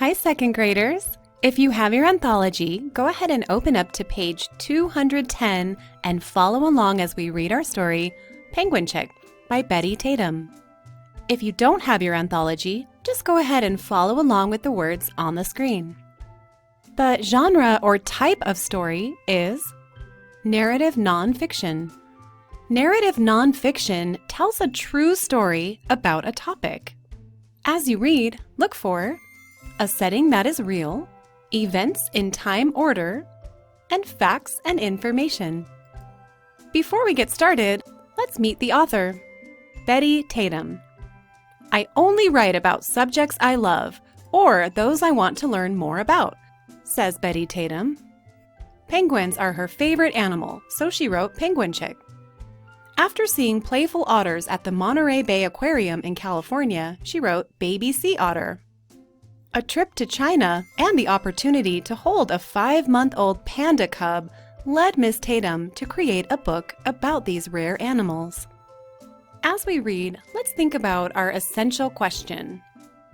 Hi, second graders! If you have your anthology, go ahead and open up to page 210 and follow along as we read our story, Penguin Chick by Betty Tatum. If you don't have your anthology, just go ahead and follow along with the words on the screen. The genre or type of story is narrative nonfiction. Narrative nonfiction tells a true story about a topic. As you read, look for a setting that is real, events in time order, and facts and information. Before we get started, let's meet the author, Betty Tatum. I only write about subjects I love or those I want to learn more about, says Betty Tatum. Penguins are her favorite animal, so she wrote Penguin Chick. After seeing playful otters at the Monterey Bay Aquarium in California, she wrote Baby Sea Otter. A trip to China and the opportunity to hold a 5-month-old panda cub led Miss Tatum to create a book about these rare animals. As we read, let's think about our essential question.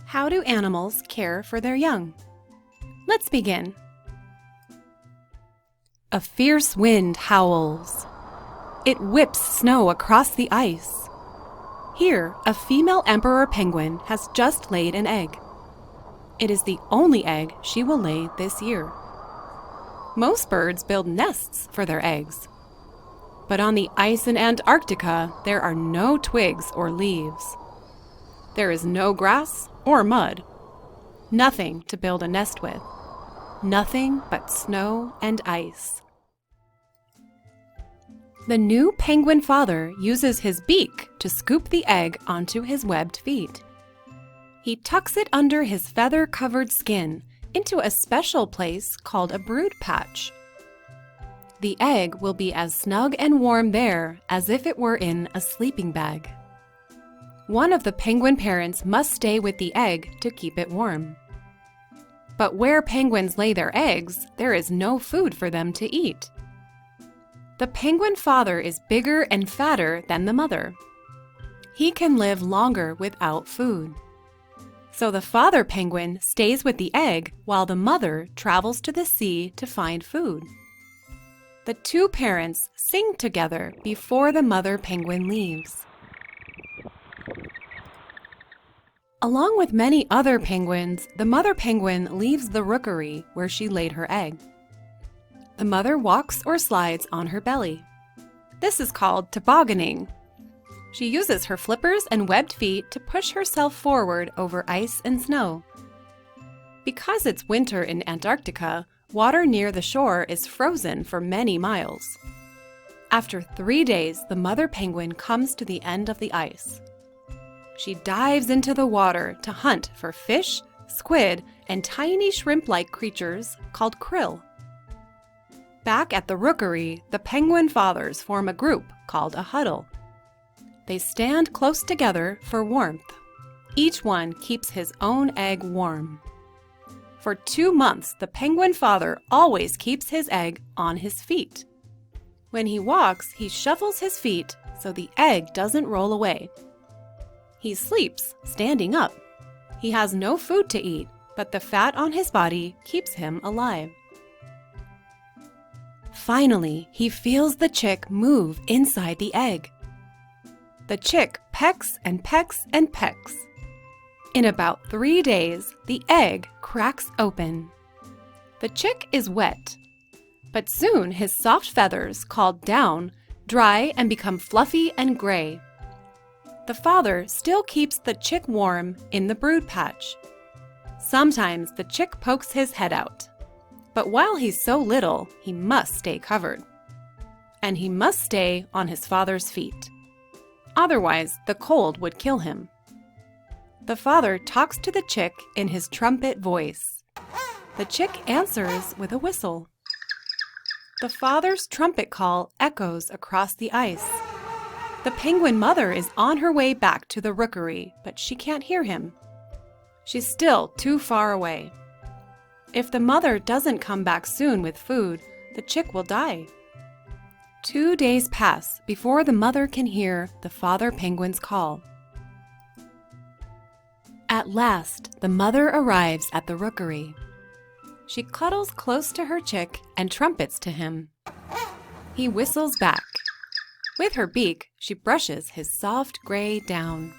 How do animals care for their young? Let's begin. A fierce wind howls. It whips snow across the ice. Here, a female emperor penguin has just laid an egg. It is the only egg she will lay this year. Most birds build nests for their eggs. But on the ice in Antarctica, there are no twigs or leaves. There is no grass or mud. Nothing to build a nest with. Nothing but snow and ice. The new penguin father uses his beak to scoop the egg onto his webbed feet. He tucks it under his feather-covered skin into a special place called a brood patch. The egg will be as snug and warm there as if it were in a sleeping bag. One of the penguin parents must stay with the egg to keep it warm. But where penguins lay their eggs, there is no food for them to eat. The penguin father is bigger and fatter than the mother. He can live longer without food. So the father penguin stays with the egg while the mother travels to the sea to find food. The two parents sing together before the mother penguin leaves. Along with many other penguins, the mother penguin leaves the rookery where she laid her egg. The mother walks or slides on her belly. This is called tobogganing. She uses her flippers and webbed feet to push herself forward over ice and snow. Because it's winter in Antarctica, water near the shore is frozen for many miles. After 3 days, the mother penguin comes to the end of the ice. She dives into the water to hunt for fish, squid, and tiny shrimp-like creatures called krill. Back at the rookery, the penguin fathers form a group called a huddle. They stand close together for warmth. Each one keeps his own egg warm. For 2 months, the penguin father always keeps his egg on his feet. When he walks, he shuffles his feet so the egg doesn't roll away. He sleeps standing up. He has no food to eat, but the fat on his body keeps him alive. Finally, he feels the chick move inside the egg. The chick pecks and pecks and pecks. In about 3 days, the egg cracks open. The chick is wet, but soon his soft feathers, called down, dry and become fluffy and gray. The father still keeps the chick warm in the brood patch. Sometimes the chick pokes his head out, but while he's so little, he must stay covered. And he must stay on his father's feet. Otherwise, the cold would kill him. The father talks to the chick in his trumpet voice. The chick answers with a whistle. The father's trumpet call echoes across the ice. The penguin mother is on her way back to the rookery, but she can't hear him. She's still too far away. If the mother doesn't come back soon with food, the chick will die. 2 days pass before the mother can hear the father penguin's call. At last, the mother arrives at the rookery. She cuddles close to her chick and trumpets to him. He whistles back. With her beak, she brushes his soft gray down.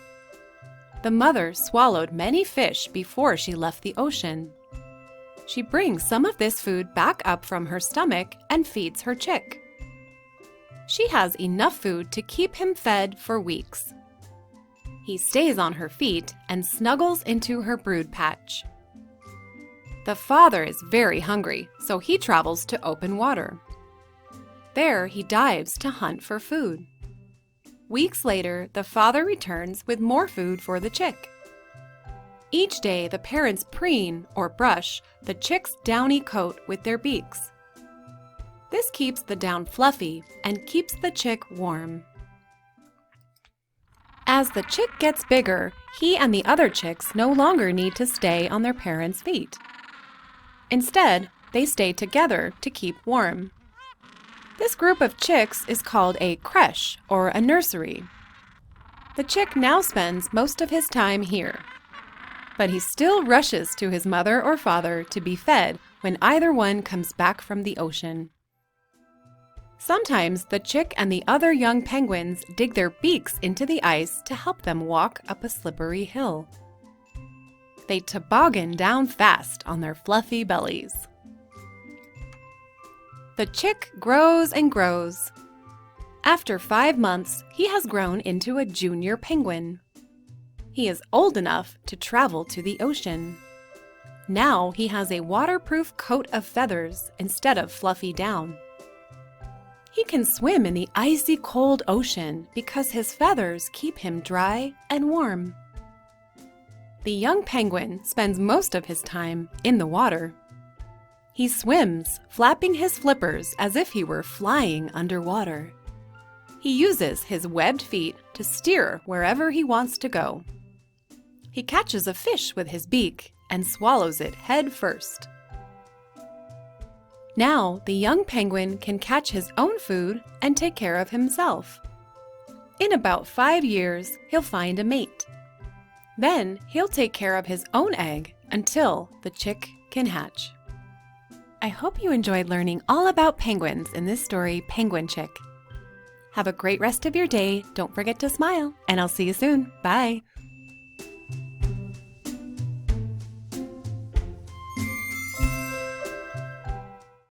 The mother swallowed many fish before she left the ocean. She brings some of this food back up from her stomach and feeds her chick. She has enough food to keep him fed for weeks. He stays on her feet and snuggles into her brood patch. The father is very hungry, so he travels to open water. There he dives to hunt for food. Weeks later, the father returns with more food for the chick. Each day, the parents preen or brush the chick's downy coat with their beaks. This keeps the down fluffy and keeps the chick warm. As the chick gets bigger, he and the other chicks no longer need to stay on their parents' feet. Instead, they stay together to keep warm. This group of chicks is called a creche or a nursery. The chick now spends most of his time here, but he still rushes to his mother or father to be fed when either one comes back from the ocean. Sometimes the chick and the other young penguins dig their beaks into the ice to help them walk up a slippery hill. They toboggan down fast on their fluffy bellies. The chick grows and grows. After 5 months, he has grown into a junior penguin. He is old enough to travel to the ocean. Now he has a waterproof coat of feathers instead of fluffy down. He can swim in the icy cold ocean because his feathers keep him dry and warm. The young penguin spends most of his time in the water. He swims, flapping his flippers as if he were flying underwater. He uses his webbed feet to steer wherever he wants to go. He catches a fish with his beak and swallows it head first. Now, the young penguin can catch his own food and take care of himself. In about 5 years, he'll find a mate. Then, he'll take care of his own egg until the chick can hatch. I hope you enjoyed learning all about penguins in this story, Penguin Chick. Have a great rest of your day. Don't forget to smile, and I'll see you soon. Bye!